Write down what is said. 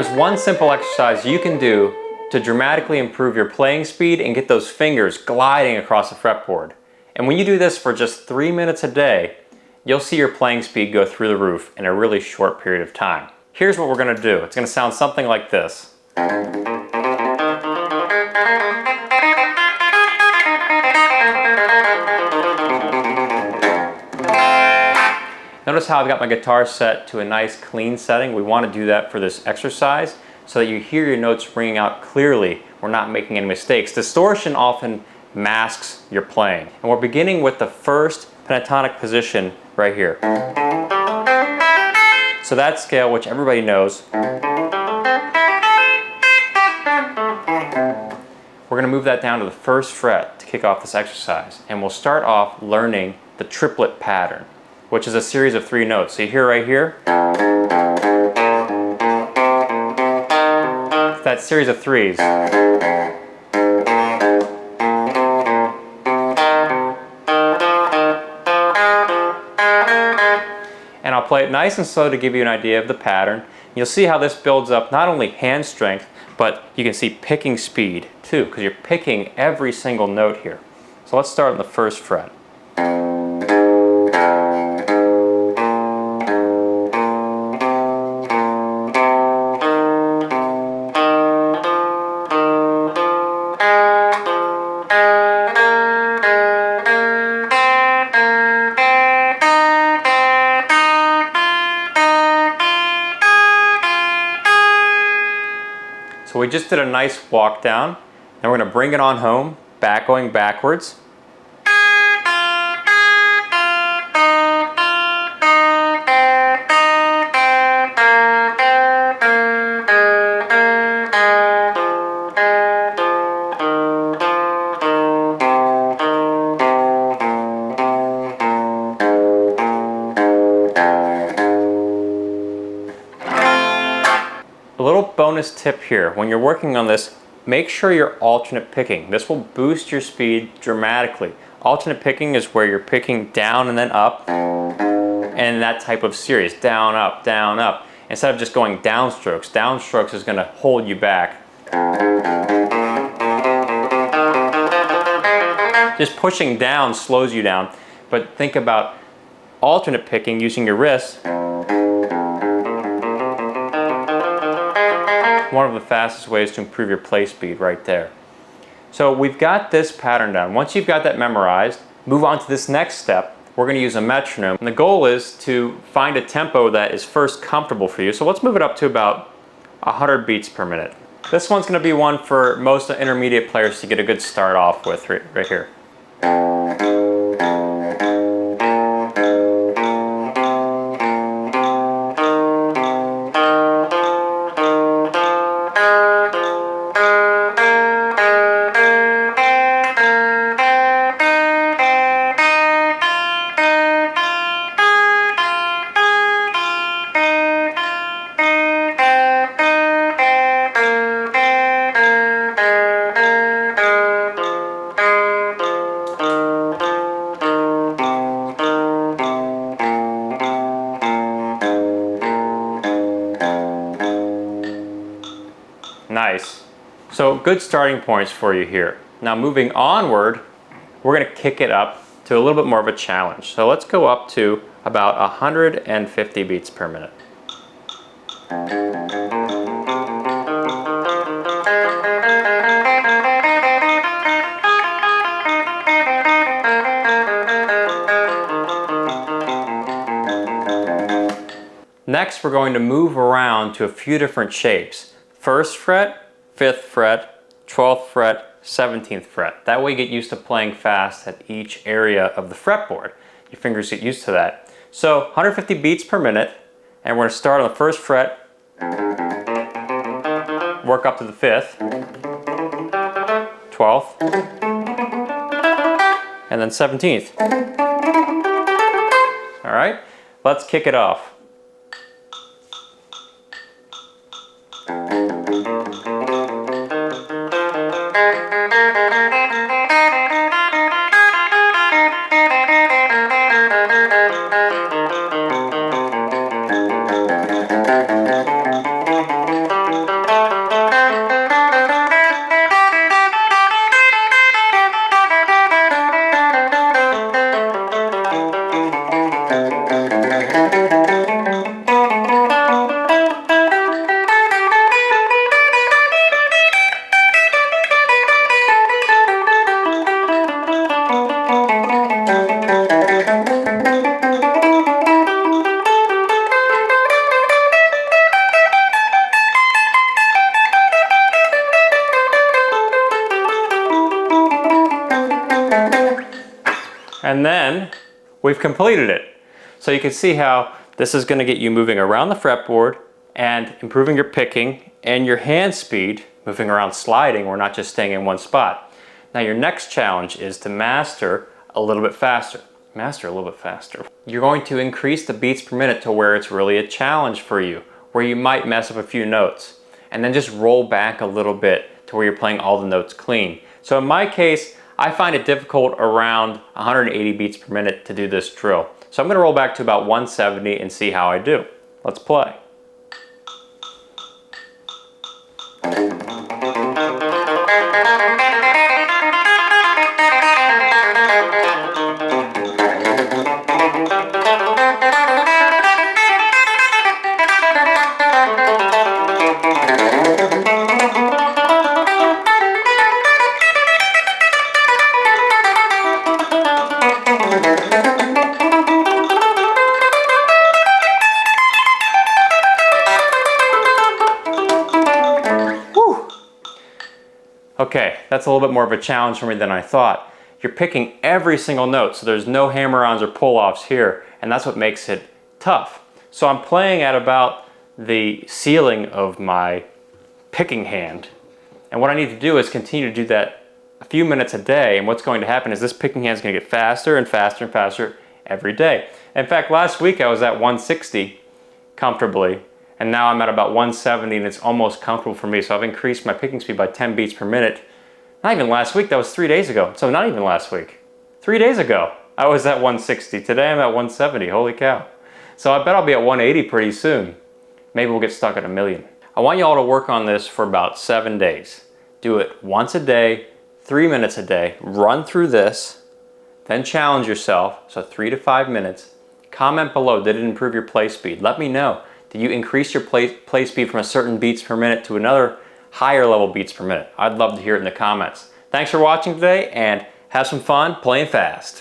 There's one simple exercise you can do to dramatically improve your playing speed and get those fingers gliding across the fretboard. And when you do this for just 3 minutes a day, you'll see your playing speed go through the roof in a really short period of time. Here's what we're going to do. It's going to sound something like this. Notice how I've got my guitar set to a nice clean setting. We want to do that for this exercise so that you hear your notes ringing out clearly. We're not making any mistakes. Distortion often masks your playing. And we're beginning with the first pentatonic position right here. So that scale, which everybody knows, we're going to move that down to the first fret to kick off this exercise. And we'll start off learning the triplet pattern, which is a series of 3 notes. So you hear right here, that series of 3s. And I'll play it nice and slow to give you an idea of the pattern. You'll see how this builds up not only hand strength, but you can see picking speed too, because you're picking every single note here. So let's start on the first fret. So we just did a nice walk down, and we're going to bring it on home, going backwards. A little bonus tip here, when you're working on this, make sure you're alternate picking. This will boost your speed dramatically. Alternate picking is where you're picking down and then up, and that type of series, down, up, instead of just going downstrokes. Downstrokes is going to hold you back. Just pushing down slows you down, but think about alternate picking using your wrists. One of the fastest ways to improve your play speed right there. So we've got this pattern down. Once you've got that memorized, move on to this next step. We're going to use a metronome. And the goal is to find a tempo that is first comfortable for you. So let's move it up to about 100 beats per minute. This one's going to be one for most intermediate players to get a good start off with right here. Nice. So good starting points for you here. Now moving onward, we're going to kick it up to a little bit more of a challenge. So let's go up to about 150 beats per minute. Next, we're going to move around to a few different shapes. 1st fret, 5th fret, 12th fret, 17th fret. That way you get used to playing fast at each area of the fretboard. Your fingers get used to that. So 150 beats per minute, and we're going to start on the 1st fret, work up to the 5th, 12th, and then 17th. All right, let's kick it off. we've completed it. So you can see how this is going to get you moving around the fretboard and improving your picking and your hand speed, moving around sliding. We're not just staying in one spot. Now your next challenge is to master a little bit faster. Master a little bit faster. You're going to increase the beats per minute to where it's really a challenge for you, where you might mess up a few notes, and then just roll back a little bit to where you're playing all the notes clean. So in my case, I find it difficult around 180 beats per minute to do this drill. So I'm going to roll back to about 170 and see how I do. Let's play. Okay, that's a little bit more of a challenge for me than I thought. You're picking every single note, so there's no hammer-ons or pull-offs here, and that's what makes it tough. So I'm playing at about the ceiling of my picking hand, and what I need to do is continue to do that a few minutes a day, and what's going to happen is this picking hand is going to get faster and faster and faster every day. In fact, last week I was at 160 comfortably, and now I'm at about 170 and it's almost comfortable for me. So I've increased my picking speed by 10 beats per minute. Not even last week, that was 3 days ago. So not even last week. 3 days ago, I was at 160. Today I'm at 170, holy cow. So I bet I'll be at 180 pretty soon. Maybe we'll get stuck at 1,000,000. I want you all to work on this for about 7 days. Do it once a day, 3 minutes a day. Run through this, then challenge yourself, so 3 to 5 minutes. Comment below, did it improve your play speed? Let me know. Did you increase your play speed from a certain beats per minute to another higher level beats per minute? I'd love to hear it in the comments. Thanks for watching today and have some fun playing fast.